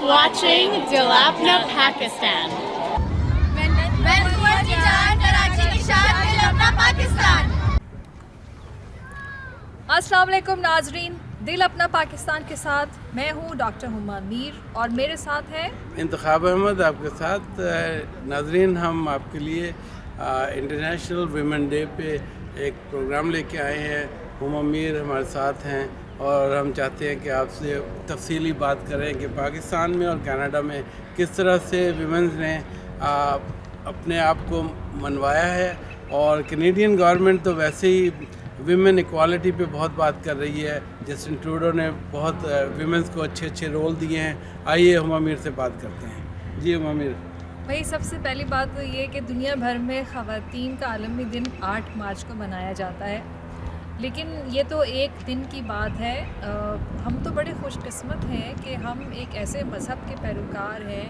watching Dilapna Pakistan. अस्सलाम वालेकुम नाजरीन, दिल अपना पाकिस्तान के साथ मैं हूँ डॉक्टर हुमा मीर और मेरे साथ हैं इंतखाब अहमद आपके साथ। नाजरीन, हम आपके लिए इंटरनेशनल वीमेन डे पे एक प्रोग्राम लेके आए हैं। हुमा मीर हमारे साथ हैं और हम चाहते हैं कि आपसे तफसीली बात करें कि पाकिस्तान में और कनाडा में किस तरह से वीमेंस ने अपने आप को मनवाया है। और कैनेडियन गवर्नमेंट तो वैसे ही विमेन इक्वालिटी पे बहुत बात कर रही है। जस्टिन ट्रूडो ने बहुत विमेंस को अच्छे अच्छे रोल दिए हैं। आइए हुमा मीर से बात करते हैं। जी हुमा मीर। भाई, सबसे पहली बात तो ये कि दुनिया भर में ख़वातीन का आलमी दिन 8 मार्च को मनाया जाता है, लेकिन ये तो एक दिन की बात है। हम तो बड़े खुशकिस्मत हैं कि हम एक ऐसे मज़हब के पैरोकार हैं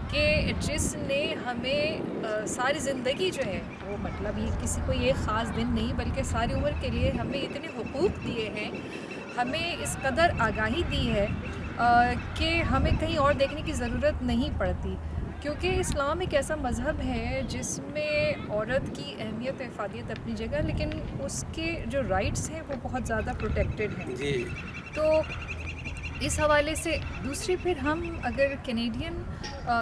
कि जिसने हमें सारी ज़िंदगी जो है वो, मतलब ये किसी को ये ख़ास दिन नहीं बल्कि सारी उम्र के लिए हमें इतने हुकूक़ दिए हैं, हमें इस कदर आगाही दी है कि हमें कहीं और देखने की ज़रूरत नहीं पड़ती। क्योंकि इस्लाम एक ऐसा मज़हब है जिसमें औरत की अहमियत और इफ़ादियत अपनी जगह, लेकिन उसके जो राइट्स हैं वो बहुत ज़्यादा प्रोटेक्टेड हैं। जी। तो इस हवाले से दूसरी फिर हम अगर कैनेडियन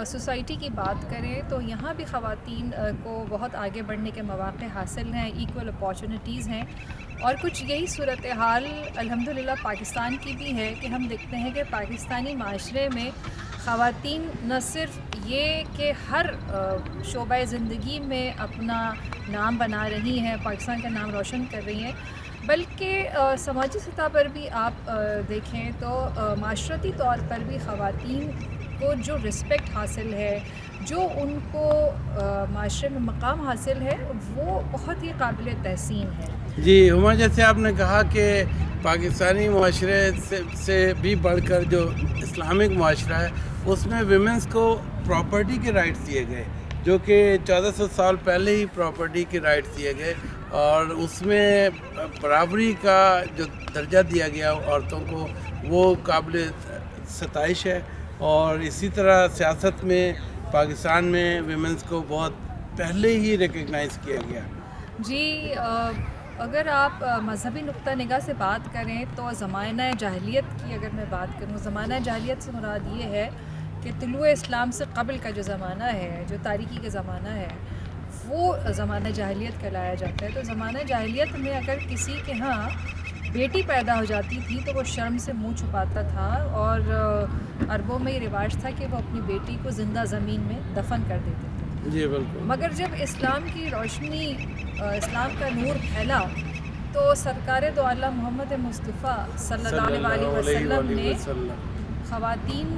सोसाइटी की बात करें तो यहाँ भी ख़वातीन को बहुत आगे बढ़ने के मौक़े हासिल हैं, इक्वल अपॉर्चुनिटीज़ हैं। और कुछ यही सूरत हाल अल्हम्दुलिल्लाह पाकिस्तान की भी है कि हम देखते हैं कि पाकिस्तानी माशरे में ख़वातीन न सिर्फ ये कि हर शोबा ज़िंदगी में अपना नाम बना रही हैं, पाकिस्तान का नाम रोशन कर रही हैं, बल्कि समाजी सतह पर भी आप देखें तो माशरती तौर पर भी ख़वातीन को जो रिस्पेक्ट हासिल है, जो उनको माशरे में मकाम हासिल है, वो बहुत ही काबिल तहसीन है। जी हुमा, जैसे आपने कहा कि पाकिस्तानी माशरे से भी बढ़कर जो इस्लामिक माशरा है उसमें विमेंस को प्रॉपर्टी के राइट्स दिए गए, जो कि 1400 साल पहले ही प्रॉपर्टी के राइट्स दिए गए। और उसमें बराबरी का जो दर्जा दिया गया औरतों को, वो काबिल सताइश है। और इसी तरह सियासत में पाकिस्तान में विमेंस को बहुत पहले ही रिकग्नाइज़ किया गया। जी, अगर आप मजहबी नुक्ता निगाह से बात करें तो ज़माना जाहिलियत की अगर मैं बात करूँ, ज़माना जाहिलियत से मुराद ये है कि तुलुए इस्लाम से क़ब्ल का जो ज़माना है, जो तारीकी का ज़माना है, वो ज़माना जाहिलियत कहलाया जाता है। तो ज़माना जाहिलियत में अगर किसी के यहाँ बेटी पैदा हो जाती थी तो वो शर्म से मुंह छुपाता था, और अरबों में ये रिवाज था कि वो अपनी बेटी को ज़िंदा ज़मीन में दफन कर देते थे। जी बिल्कुल। मगर जब इस्लाम की रोशनी, इस्लाम का नूर फैला, तो सरकार दो आलम मोहम्मद मुस्तफ़ा सल्लल्लाहु अलैहि वसल्लम ने ख़वातीन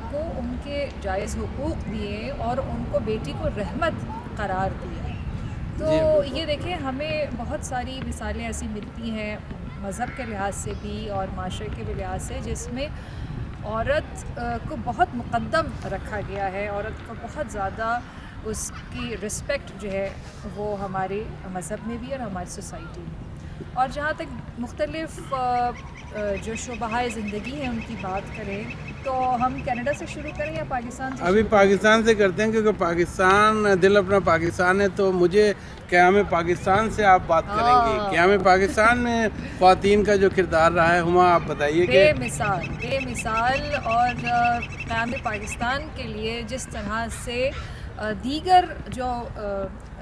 को उनके जायज़ हुकूक़ दिए और उनको बेटी को रहमत करार दिया। तो ये देखें, हमें बहुत सारी मिसालें ऐसी मिलती हैं मज़हब के लिहाज से भी और माशरे के भी लिहाज से, जिसमें औरत को बहुत मुक़द्दम रखा गया है, औरत को बहुत ज़्यादा उसकी रिस्पेक्ट जो है वो हमारे मज़हब में भी और हमारी सोसाइटी में। और जहाँ तक मुख्तलिफ़ जो शोबाए ज़िंदगी हैं उनकी बात करें तो हम कनाडा से शुरू करें या पाकिस्तान से? अभी पाकिस्तान से करते हैं, क्योंकि पाकिस्तान दिल अपना पाकिस्तान है। तो मुझे क़याम पाकिस्तान से आप बात करेंगी। क़याम पाकिस्तान में ख़वातीन का जो किरदार रहा है, हुमा आप बताइए। बेमिसाल। और क़याम पाकिस्तान के लिए जिस तरह से दीगर जो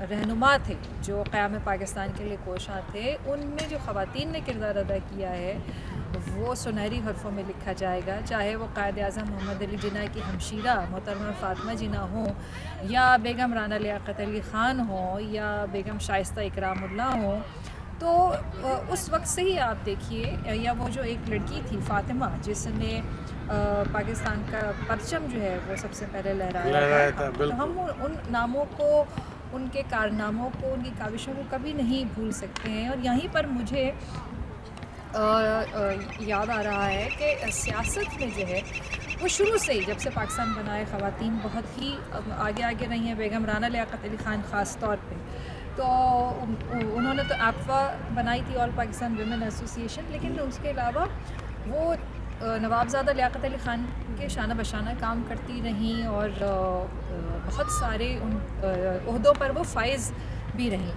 रहनुमा थे जो क़याम पाकिस्तान के लिए कोशा थे, उनमें जो ख़वातीन ने किरदार अदा किया है वो सुनहरी हरफों में लिखा जाएगा। चाहे वो कायद आज़म मोहम्मद अली जिन्ना की हमशीरा मोहतरमा फ़ातिमा जिन्ना हो, या बेगम राना लियाक़त अली ख़ान हो, या बेगम शाइस्ता इकरामुल्लाह हो। तो उस वक्त से ही आप देखिए, या वो जो एक लड़की थी फ़ातिमा जिसने पाकिस्तान का परचम जो है वो सबसे पहले लहराया था। तो हम उन नामों को, उनके कारनामों को, उनकी काविशों को कभी नहीं भूल सकते हैं। और यहीं पर मुझे याद आ रहा है कि सियासत में जो है वो शुरू से ही, जब से पाकिस्तान बना है, ख़वातीन बहुत ही आगे रही हैं। बेगम राना लियाक़त अली ख़ान ख़ास तौर पे, तो उन्होंने तो APWA बनाई थी, ऑल पाकिस्तान विमेन एसोसिएशन, लेकिन उसके अलावा वो नवाबज़ादा लियाकत अली ख़ान के शाना बशाना काम करती रहीं और बहुत सारे उन ओहदों पर वो फाइज़ भी रहीं।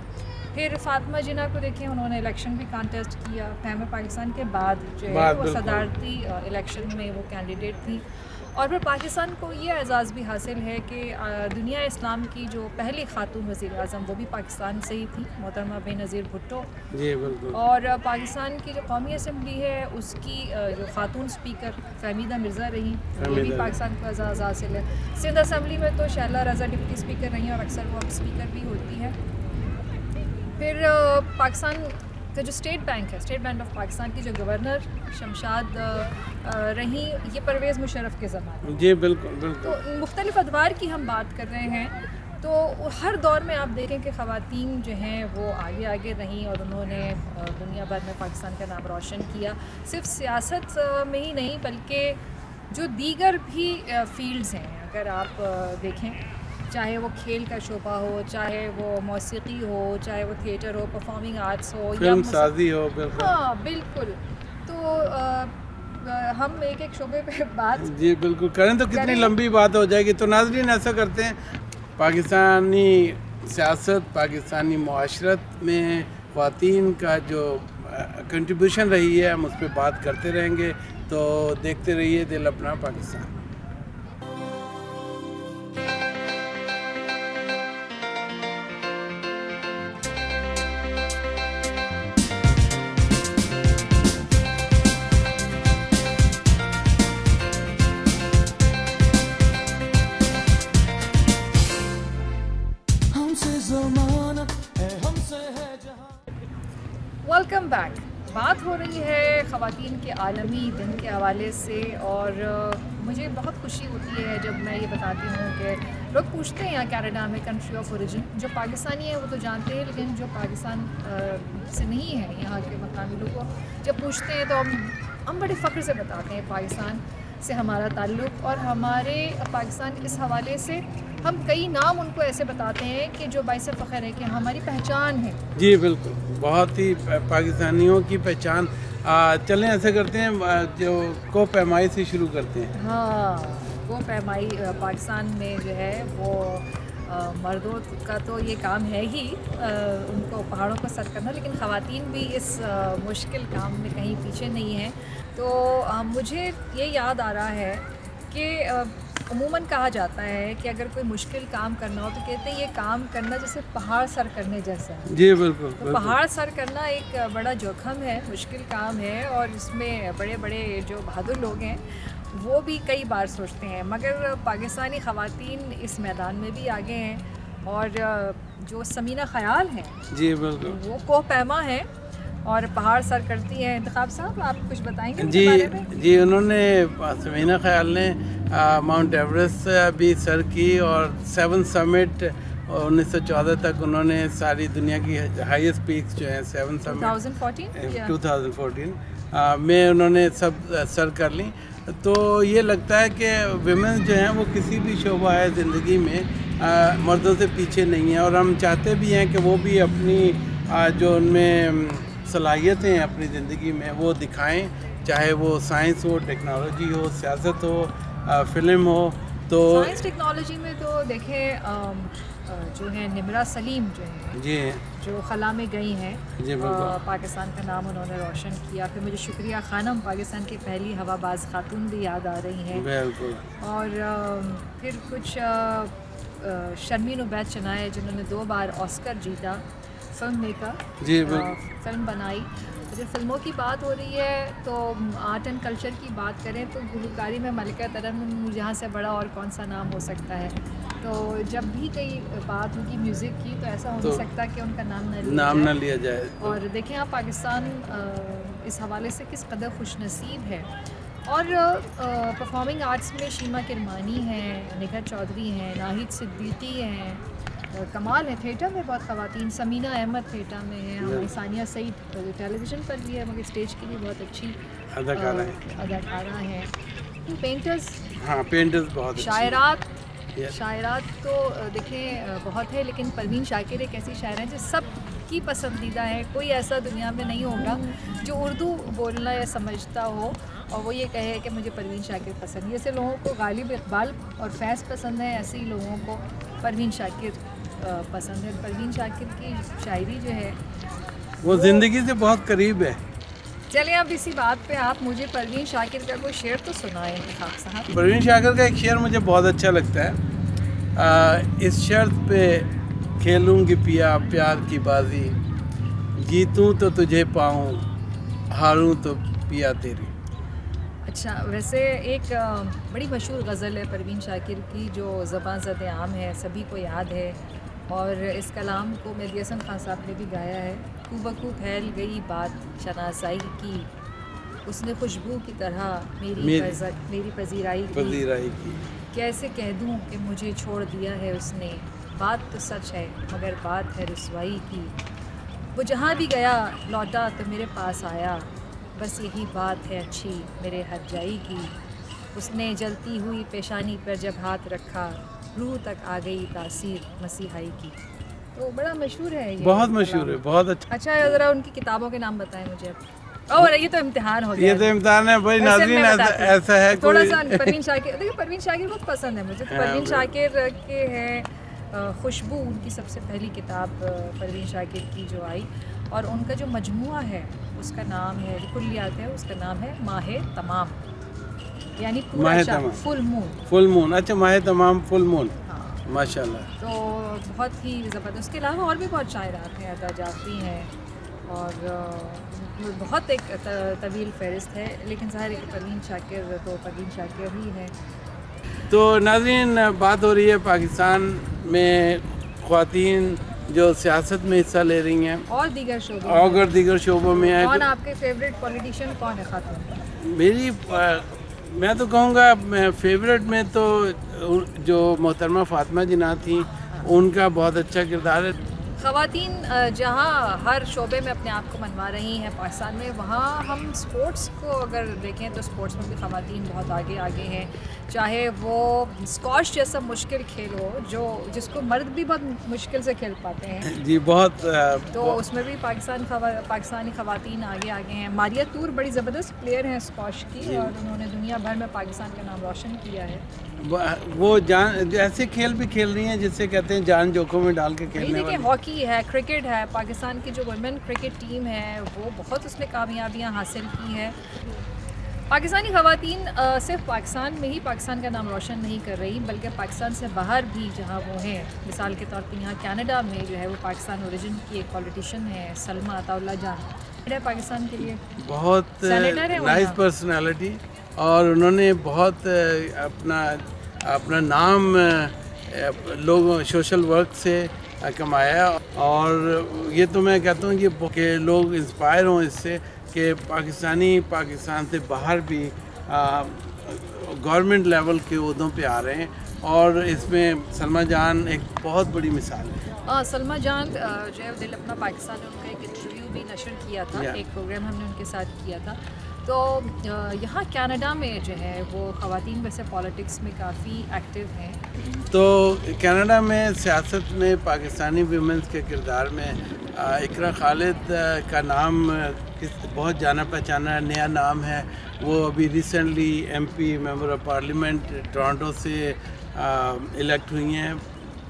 फिर फ़ातिमा जिन्ना को देखिए, उन्होंने इलेक्शन भी कॉन्टेस्ट किया क़याम पाकिस्तान के बाद जो है वो सदारती इलेक्शन में वो कैंडिडेट थी। और फिर पाकिस्तान को ये एज़ाज़ भी हासिल है कि दुनिया इस्लाम की जो पहली खातून वज़ीर आज़म वो भी पाकिस्तान से ही थी, मोहतरमा बेनज़ीर भुट्टो। जी बिल्कुल। और पाकिस्तान की जो कौमी असम्बली है उसकी जो खातून स्पीकर फ़हमीदा मिर्ज़ा रही, ये भी पाकिस्तान को एज़ाज़ हासिल है। सिंध असम्बली में तो शैला रज़ा डिप्टी स्पीकर रही और अक्सर वो स्पीकर भी होती है। फिर पाकिस्तान का जो स्टेट बैंक है, स्टेट बैंक ऑफ पाकिस्तान की जो गवर्नर शमशाद रही, ये परवेज़ मुशर्रफ के ज़माने। जी बिल्कुल बिल्कुल। तो मुख्तलिफ़ अदवार की हम बात कर रहे हैं, तो हर दौर में आप देखें कि ख़वातीन जो हैं वो आगे आगे रहीं और उन्होंने दुनिया भर में पाकिस्तान का नाम रोशन किया। सिर्फ सियासत में ही नहीं बल्कि जो दीगर भी फ़ील्ड्स हैं, अगर आप देखें, चाहे वो खेल का शोबा हो, चाहे वो मौसीकी हो, चाहे वो थिएटर हो, परफॉर्मिंग आर्ट्स हो, फिल्म साजी हो, बिल्कुल। हाँ बिल्कुल। तो हम एक एक शोबे पे बात जी बिल्कुल करें तो कितनी लंबी बात हो जाएगी। तो नाज़रीन, ऐसा करते हैं, पाकिस्तानी सियासत, पाकिस्तानी मुआशरत में ख़वातीन का जो कंट्रीब्यूशन रही है हम उस पर बात करते रहेंगे। तो देखते रहिए दिल अपना पाकिस्तान। Welcome back. बात हो रही है ख़वातीन के आलमी दिन के हवाले से और मुझे बहुत खुशी होती है जब मैं ये बताती हूँ कि लोग पूछते हैं यहाँ कनाडा में कंट्री ऑफ ओरिजिन, जो पाकिस्तानी है वो तो जानते हैं, लेकिन जो पाकिस्तान से नहीं है यहाँ के मकामी लोगों को जब पूछते हैं तो हम बड़े फ़ख्र से बताते हैं पाकिस्तान से हमारा ताल्लुक़। और हमारे पाकिस्तान इस हवाले से हम कई नाम उनको ऐसे बताते हैं कि जो बाइस फ़ख्र है कि हमारी पहचान है। जी बिल्कुल, बहुत ही पाकिस्तानियों की पहचान। चलें ऐसे करते हैं, जो को पैमाई से शुरू करते हैं। हाँ, वो पैमाई पाकिस्तान में जो है वो मर्दों का तो ये काम है ही, उनको पहाड़ों को सर करना, लेकिन ख़वातीन भी इस मुश्किल काम में कहीं पीछे नहीं हैं। तो मुझे ये याद आ रहा है कि उमूमन कहा जाता है कि अगर कोई मुश्किल काम करना हो तो कहते हैं ये काम करना जैसे पहाड़ सर करने जैसा है। जी बिल्कुल। तो पहाड़ सर करना एक बड़ा जोखम है, मुश्किल काम है, और इसमें बड़े बड़े जो बहादुर लोग हैं वो भी कई बार सोचते हैं, मगर पाकिस्तानी ख़वातीन इस मैदान में भी आगे हैं। और जो समीना ख़याल हैं, जी बिल्कुल, वो कोह पैमा है और पहाड़ सर करती हैं। इंतखाब साहब, आप कुछ बताएंगे जी बारे में? जी, उन्होंने समीना ख़याल ने माउंट एवरेस्ट भी सर की और 7 समिट 1914 तक उन्होंने सारी दुनिया की हाईएस्ट पीक्स जो हैं 7 समिट 2014 में उन्होंने सब सर कर ली। तो ये लगता है कि विमेन जो हैं वो किसी भी शोबा है ज़िंदगी में मर्दों से पीछे नहीं है, और हम चाहते भी हैं कि वो भी अपनी जो उनमें सलाहियतें हैं अपनी ज़िंदगी में वो दिखाएं, चाहे वो साइंस हो, टेक्नोलॉजी हो, सियासत हो, फ़िल्म हो। तो साइंस टेक्नोलॉजी में तो देखें जो है निमरा सलीम जो है, जी जो खला में गई हैं, जी बिल्कुल, पाकिस्तान का नाम उन्होंने रोशन किया। फिर मुझे शुक्रिया खानम, पाकिस्तान की पहली हवाबाज खातून भी याद आ रही हैं। बिल्कुल। और फिर कुछ शर्मीन उबैद चनाए जिन्होंने 2 बार ऑस्कर जीता, फिल्म मेकर, जी बिल्कुल, फिल्म बनाई। जब फिल्मों की बात हो रही है तो आर्ट एंड कल्चर की बात करें तो गुलकारी में मलिका तरन्नुम जहाँ से बड़ा और कौन सा नाम हो सकता है। तो जब भी कई बात होगी म्यूज़िक की तो ऐसा हो नहीं सकता कि उनका नाम ना लिया जाए। और देखें आप पाकिस्तान इस हवाले से किस कदर खुशनसीब है। और परफॉर्मिंग आर्ट्स में शीमा किरमानी हैं, निगर चौधरी हैं, नाहिद सिद्दीकी हैं, कमाल है। थिएटर में बहुत ख़वातीन, समीना अहमद थिएटर में है, हमारी सानिया सईद टेलीविज़न पर भी है मगर स्टेज की भी बहुत अच्छी अदाकारा हैं। पेंटर्स, हाँ पेंटर्स बहुत, शायरात तो देखें बहुत है, लेकिन परवीन शाकिर एक ऐसी शायरा है जो सब की पसंदीदा है। कोई ऐसा दुनिया में नहीं होगा जो उर्दू बोलना या समझता हो और वो ये कहे कि मुझे परवीन शाकिर पसंद है। जैसे लोगों को गालिब इकबाल और फैज़ पसंद है, ऐसे ही लोगों को परवीन शाकिर पसंद है। परवीन शाकिर की शायरी जो है वो ज़िंदगी से बहुत करीब है। चलिए अब इसी बात पे आप मुझे परवीन शाकिर का कोई शेर तो सुनाएं खाक साहब। परवीन शाकिर का एक शेर मुझे बहुत अच्छा लगता है। इस शर्त पे खेलूँगी पिया प्यार की बाजी, जीतूँ तो तुझे पाऊँ, हारूँ तो पिया तेरी। अच्छा, वैसे एक बड़ी मशहूर गज़ल है परवीन शाकिर की जो ज़बां ज़द आम है, सभी को याद है, और इस कलाम को मेहदी हसन खान साहब ने भी गाया है। खूबकू फैल गई बात शनासाई की, उसने खुशबू की तरह मेरी पजीराई की। कैसे कह दूँ कि मुझे छोड़ दिया है उसने, बात तो सच है मगर बात है रुसवाई की। वो जहाँ भी गया लौटा तो मेरे पास आया, बस यही बात है अच्छी मेरे हर जाई की। उसने जलती हुई पेशानी पर जब हाथ रखा, रूह तक आ गई तासीर मसीहाई की। तो बड़ा मशहूर है ये, बहुत मशहूर है, बहुत अच्छा। अच्छा, ज़रा उनकी किताबों के नाम बताएं मुझे। और ये तो इम्तिहान हो गया, ये तो इम्तिहान है भाई नाज़रीन। ऐसा है थोड़ा कोई सा परवीन शाकिर, देखिए परवीन शाकिर बहुत पसंद है मुझे। तो परवीन शाकिर के हैं खुशबू, उनकी सबसे पहली किताब परवीन शाकिर की जो आई, और उनका जो मजमुआ है उसका नाम है, जो कुल्लियात है उसका नाम है माहे तमाम, यानी पूरा फुल मून। फुल मून, अच्छा माहे तमाम फुल मून, हाँ माशाल्लाह। तो बहुत ही ज़बरदस्त। उसके अलावा और भी बहुत शायरात हैं, अदा जाफरी हैं, और बहुत एक तवील फहरिस्त है, लेकिन ज़ाहिर है कि परवीन शाकिर तो परवीन शाकिर ही है। तो नाज़रीन, बात हो रही है पाकिस्तान में ख़वातीन जो सियासत में हिस्सा ले रही हैं और दीगर शोबों और दीगर शोबों में है। कौन आपके फेवरेट पॉलिटिशियन कौन है खातून? मेरी मैं तो कहूँगा फेवरेट में तो जो मोहतरमा फ़ातिमा जिन्ना थी, उनका बहुत अच्छा किरदार है। ख़वातीन जहाँ हर शोबे में अपने आप को मनवा रही हैं पाकिस्तान में, वहाँ हम स्पोर्ट्स को अगर देखें तो स्पोर्ट्स में भी ख़वातीन बहुत आगे हैं। चाहे वो स्क्वॉश जैसा मुश्किल खेल हो जिसको मर्द भी बहुत मुश्किल से खेल पाते हैं जी, बहुत तो उसमें भी पाकिस्तानी ख़वातीन आगे हैं। मारिया तूर बड़ी ज़बरदस्त प्लेयर हैं स्क्वॉश की, और उन्होंने दुनिया भर में पाकिस्तान का नाम रोशन किया है। वो जान ऐसे खेल भी खेल रही हैं जिससे कहते हैं जान जोखों में डाल के खेलने वाली। हॉकी है, क्रिकेट है, पाकिस्तान की जो वुमेन क्रिकेट टीम है वो बहुत उसमें कामयाबियाँ हासिल की है। पाकिस्तानी ख़वातीन सिर्फ पाकिस्तान में ही पाकिस्तान का नाम रोशन नहीं कर रही, बल्कि पाकिस्तान से बाहर भी जहाँ वो हैं, मिसाल के तौर पर यहाँ कनाडा में जो है वो पाकिस्तान ओरिजिन की एक पॉलिटिशियन है सलमा अताउल्ला जान, है पाकिस्तान के लिए बहुत नाइस पर्सनालिटी, और उन्होंने बहुत अपना नाम लोग सोशल वर्क से कमाया। और ये तो मैं कहता हूँ कि लोग इंस्पायर हों इससे कि पाकिस्तान से बाहर भी गवर्नमेंट लेवल के ओहदों पे आ रहे हैं, और इसमें सलमा जान एक बहुत बड़ी मिसाल है। सलमा जान जो है दिल अपना पाकिस्तान ने उनका एक इंटरव्यू भी नशर किया था, एक प्रोग्राम हमने उनके साथ किया था। तो यहाँ कनाडा में जो है वो ख़वातीन वैसे पॉलिटिक्स में काफ़ी एक्टिव हैं। तो कनाडा में सियासत में पाकिस्तानी वुमेंस के किरदार में इकरा खालिद का नाम बहुत जाना पहचाना नया नाम है। वो अभी recently MP member of parliament Toronto से इलेक्ट हुई हैं।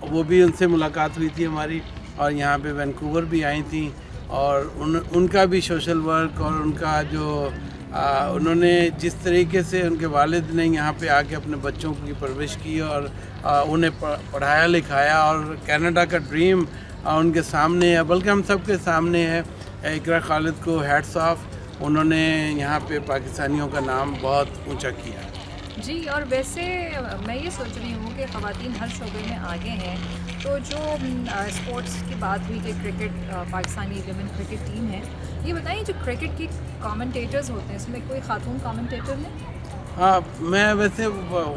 वो भी उनसे मुलाकात हुई थी हमारी, और यहाँ पे वैंकूवर भी आई थी, और उनका भी सोशल वर्क और उनका जो उन्होंने जिस तरीके से उनके वालिद ने यहाँ पे आके अपने बच्चों की परवरिश की और उन्हें पढ़ाया लिखाया, और कनाडा का ड्रीम उनके सामने है, बल्कि हम सब के सामने है। इकरा खालिद को हैट्स ऑफ, उन्होंने यहाँ पे पाकिस्तानियों का नाम बहुत ऊंचा किया जी। और वैसे मैं ये सोच रही हूँ कि ख़वातीन हर शोबे में आगे हैं, तो जो स्पोर्ट्स की बात हुई कि cricket Pakistani women cricket team है, ये बताइए जो क्रिकेट के कमेंटेटर्स होते हैं इसमें कोई खातून कमेंटेटर है? हाँ, मैं वैसे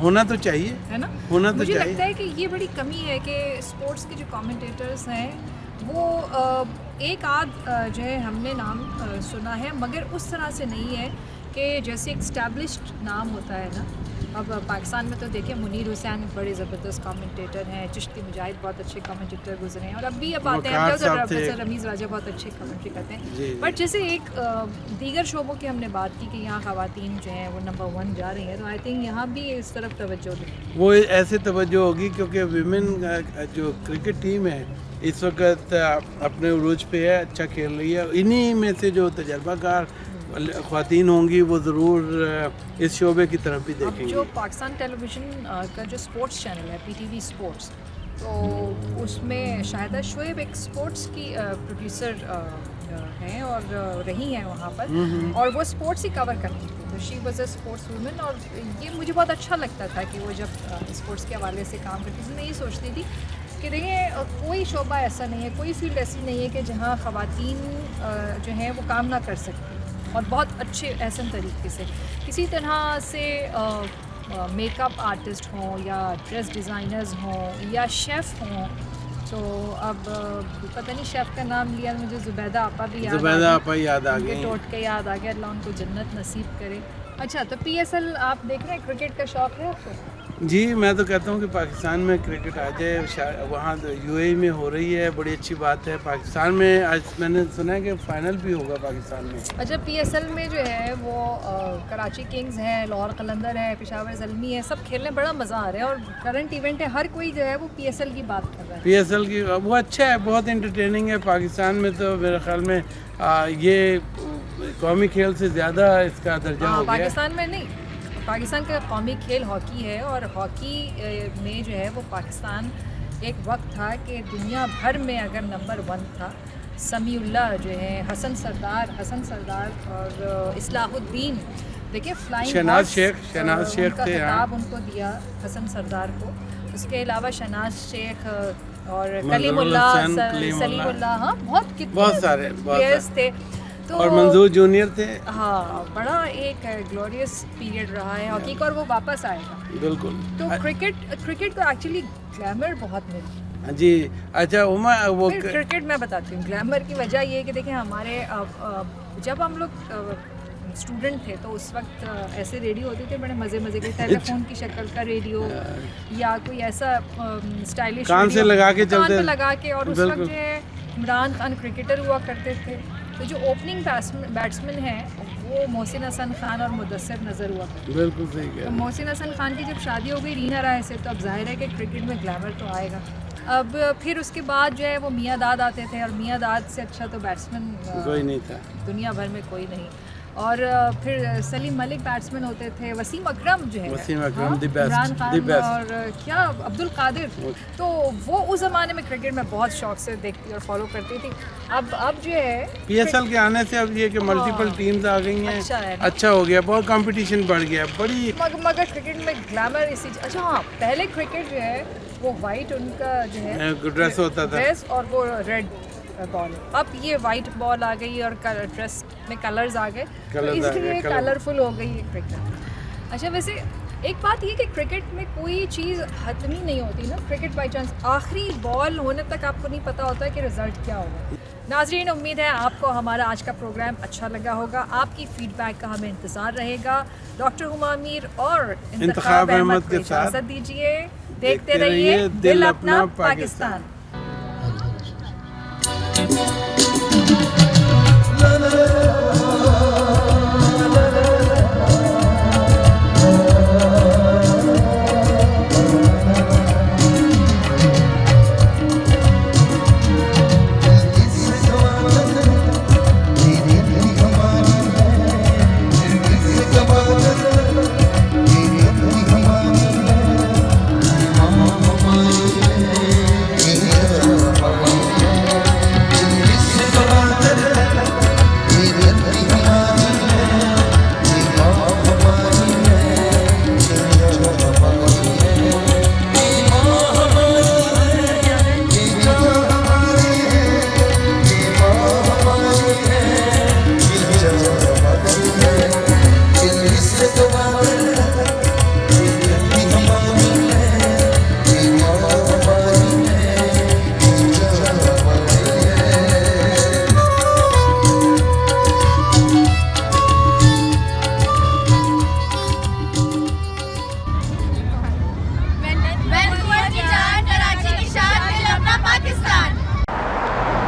होना तो चाहिए, है ना, होना तो मुझे चाहिए। लगता है कि ये बड़ी कमी है कि स्पोर्ट्स के जो कमेंटेटर्स हैं वो एक आध जो है हमने नाम सुना है, मगर उस तरह से नहीं है कि जैसे एक एस्टैब्लिश्ड नाम होता है ना, अब पाकिस्तान में तो देखिए मुनीर हुसैन बड़े ज़बरदस्त कमेंटेटर हैं, चिश्ती मुजाहिद बहुत अच्छे कमेंटेटर गुजरे हैं, और अब भी अब आते हैं प्रोफेसर रमीज़ राजा बहुत अच्छे कमेंट्री करते हैं। बट जैसे एक दीगर शोबों की हमने बात की कि यहाँ ख़वातीन जो हैं वो नंबर 1 जा रही हैं, तो आई थिंक यहाँ भी इस तरफ तवज्जो दें। वो ऐसे तवज्जो होगी क्योंकि विमेन जो क्रिकेट टीम है इस वक्त अपने उरूज पे है, अच्छा खेल रही है। इन्हीं में से जो तजर्बाकार ख़वातीन होंगी वो ज़रूर इस शोबे की तरफ भी देखेंगी। अब जो पाकिस्तान टेलीविज़न का जो स्पोर्ट्स चैनल है PTV स्पोर्ट्स, तो उसमें शाहिदा शोएब एक स्पोर्ट्स की प्रोड्यूसर हैं और रही हैं वहाँ पर, और वो स्पोर्ट्स ही कवर करती थी, तो she was a sports women. और ये मुझे बहुत अच्छा लगता था कि वो जब स्पोर्ट्स के हवाले से काम करती थी। मैं यही सोचती थी कि देखिए कोई शोबा ऐसा नहीं है, कोई फील्ड ऐसी नहीं है कि जहाँ ख़वातीन जो हैं वो काम ना कर सकती, और बहुत अच्छे एहसन तरीके से। किसी तरह से मेकअप आर्टिस्ट हों या ड्रेस डिज़ाइनर्स हों या शेफ़ हों, तो अब पता नहीं शेफ़ का नाम लिया, मुझे ज़ुबैदा आपा भी याद आ गई, टोट के याद आ गया, अल्लाह उनको जन्नत नसीब करे। अच्छा, तो PSL आप देख रहे हैं, क्रिकेट का शौक़ है आपको? जी, मैं तो कहता हूँ कि पाकिस्तान में क्रिकेट आ जाए, वहाँ UAE में हो रही है, बड़ी अच्छी बात है। पाकिस्तान में आज मैंने सुना है कि फ़ाइनल भी होगा पाकिस्तान में। अच्छा, PSL में जो है वो कराची किंग्स है, लाहौर कलंदर है, पेशावर ज़ल्मी है, सब खेलने बड़ा मज़ा आ रहा है, और करंट इवेंट है, हर कोई जो है वो PSL की बात कर रहा है। PSL की वो अच्छा है, बहुत इंटरटेनिंग है। पाकिस्तान में तो मेरे ख्याल में ये कौमी खेल से ज़्यादा इसका दर्जा हो गया। पाकिस्तान में नहीं, पाकिस्तान का कौमी खेल हॉकी है, और हॉकी में जो है वो पाकिस्तान एक वक्त था कि दुनिया भर में अगर नंबर 1 था। समीउल्लाह जो है, हसन सरदार और इस्लाहुद्दीन, देखिए फ्लाइंग शहनाज शेख का थे, खिताब उनको दिया हसन सरदार को। उसके अलावा शहनाज शेख और कलीमुल्लाह, सलीमुल्लाह, हाँ बहुत सारे प्लेयर्स थे। तो और मंजूर जूनियर थे। हाँ, बड़ा एक ग्लोरियस पीरियड रहा है हॉकी का, और वो वापस आएगा बिल्कुल। तो क्रिकेट को एक्चुअली ग्लैमर बहुत मिली। जी, अच्छा उमा, वो क्रिकेट मैं बताती हूँ ग्लैमर की वजह ये है कि देखिए हमारे जब हम लोग स्टूडेंट थे तो उस वक्त ऐसे रेडियो होते थे बड़े मज़े के, टेलीफोन की शक्ल का रेडियो, या कोई ऐसा स्टाइलिश कान से लगा के चलते, कान पे लगा के। और उस वक्त जो है इमरान खान क्रिकेटर हुआ करते थे, तो जो ओपनिंग बैट्समैन हैं वो मोहसिन हसन खान और मुदस्सिर नज़र हुआ करते। बिल्कुल सही कह। तो मोहसिन हसन खान की जब शादी हो गई रीना राय से, तो अब जाहिर है कि क्रिकेट में ग्लैमर तो आएगा। अब फिर उसके बाद जो है वो मियाँ दाद आते थे, और मियाँ दाद से अच्छा तो बैट्समैन कोई नहीं था दुनिया भर में, कोई नहीं। और फिर सलीम मलिक बैट्समैन होते थे, वसीम अकरम जो है, दी बेस्ट, इमरान खान, और क्या अब्दुल कादिर। तो वो उस ज़माने में क्रिकेट में बहुत शौक से देखती और फॉलो करती थी। अब जो है PSL के आने से अब ये कि मल्टीपल टीम्स आ गई हैं, अच्छा हो गया, बहुत कंपटीशन बढ़ गया बड़ी। मगर क्रिकेट में ग्लैमर इसी। अच्छा हाँ, पहले क्रिकेट जो है वो वाइट उनका जो है ड्रेस होता था, ड्रेस, और वो रेड बॉल। अब ये वाइट बॉल आ गई और ड्रेस में कलर्स आ गए, तो इसलिए कलरफुल हो गई है क्रिकेट। अच्छा, वैसे एक बात ये कि क्रिकेट में कोई चीज़ हतमी नहीं होती ना। क्रिकेट बाई चांस आखिरी बॉल होने तक आपको नहीं पता होता है कि रिज़ल्ट क्या होगा। नाज़रीन, उम्मीद है आपको हमारा आज का प्रोग्राम अच्छा लगा होगा। आपकी फीडबैक का हमें इंतज़ार रहेगा। डॉक्टर हुमा मीर और इंतखाब अहमद को इजाज़त दीजिए। देखते रहिए दिल अपना Pakistan.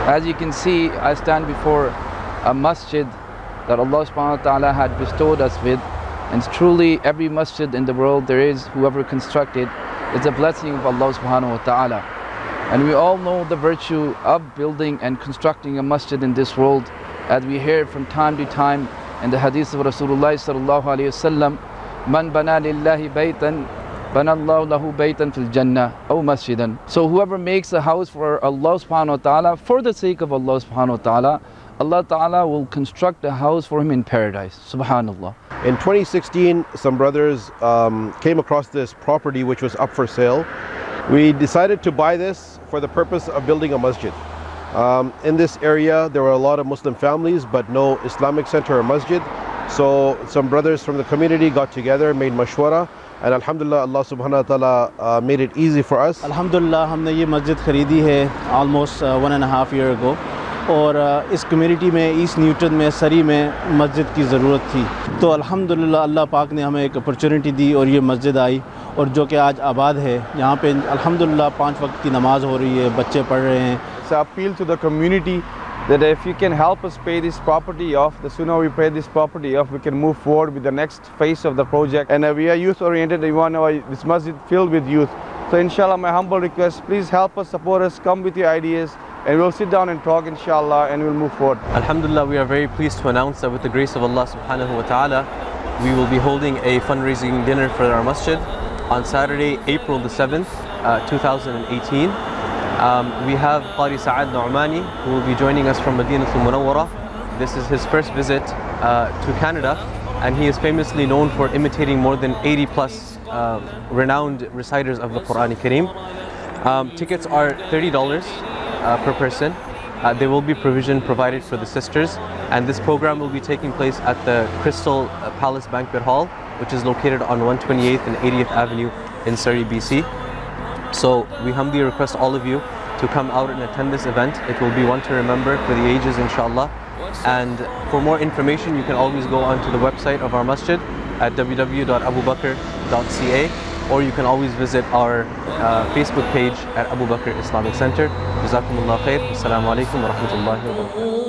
As you can see, I stand before a masjid that Allah subhanahu wa ta'ala had bestowed us with, and truly every masjid in the world there is, whoever constructed, is a blessing of Allah subhanahu wa ta'ala. And we all know the virtue of building and constructing a masjid in this world, as we hear from time to time in the hadith of Rasulullah sallallahu alayhi wasallam, man bana lillahi baytan bana Allahu lahu baytan fil jannah aw masjidan. So whoever makes a house for Allah subhanahu wa ta'ala, for the sake of Allah subhanahu wa ta'ala, Allah ta'ala will construct a house for him in paradise. Subhanallah. In 2016, some brothers came across this property which was up for sale. We decided to buy this for the purpose of building a masjid. In this area, there were a lot of Muslim families, but no Islamic center or masjid. So some brothers from the community got together, made mashwara, and alhamdulillah, Allah subhanahu wa ta'ala made it easy for us. अल्हम्दुलिल्लाह हमने ये मस्जिद ख़रीदी है almost 1.5 year ago, और इस community में east Newton में सरी में मस्जिद की ज़रूरत थी, तो अल्हम्दुलिल्लाह अल्लाह पाक ने हमें एक अपॉर्चुनिटी दी और ये मस्जिद आई, और जो कि आज आबाद है। यहाँ पे अल्हम्दुलिल्लाह 5 वक्त की नमाज़ हो रही है, बच्चे पढ़ रहे हैं। So I appeal to the community that if you can help us pay this property off, the sooner we pay this property off, we can move forward with the next phase of the project. And we are youth oriented, we want this masjid filled with youth. So inshallah, my humble request, please help us, support us, come with your ideas, and we'll sit down and talk inshallah, and we'll move forward. Alhamdulillah, we are very pleased to announce that with the grace of Allah subhanahu wa ta'ala, we will be holding a fundraising dinner for our masjid on Saturday, April the 7th, 2018. We have Qari Saad Nu'mani, who will be joining us from Madinatul Munawwara. This is his first visit to Canada, and he is famously known for imitating more than 80 plus renowned reciters of the Quran Kareem. Tickets are $30 per person. There will be provision provided for the sisters, and this program will be taking place at the Crystal Palace Banquet Hall, which is located on 128th and 80th Avenue in Surrey, BC. So we humbly request all of you to come out and attend this event. It will be one to remember for the ages, inshallah. And for more information, you can always go onto the website of our masjid at www.abubakr.ca, or you can always visit our Facebook page at Abu Bakr Islamic Center. Jazakumullah khair. Assalamu alaikum wa rahmatullahi wa barakatuh.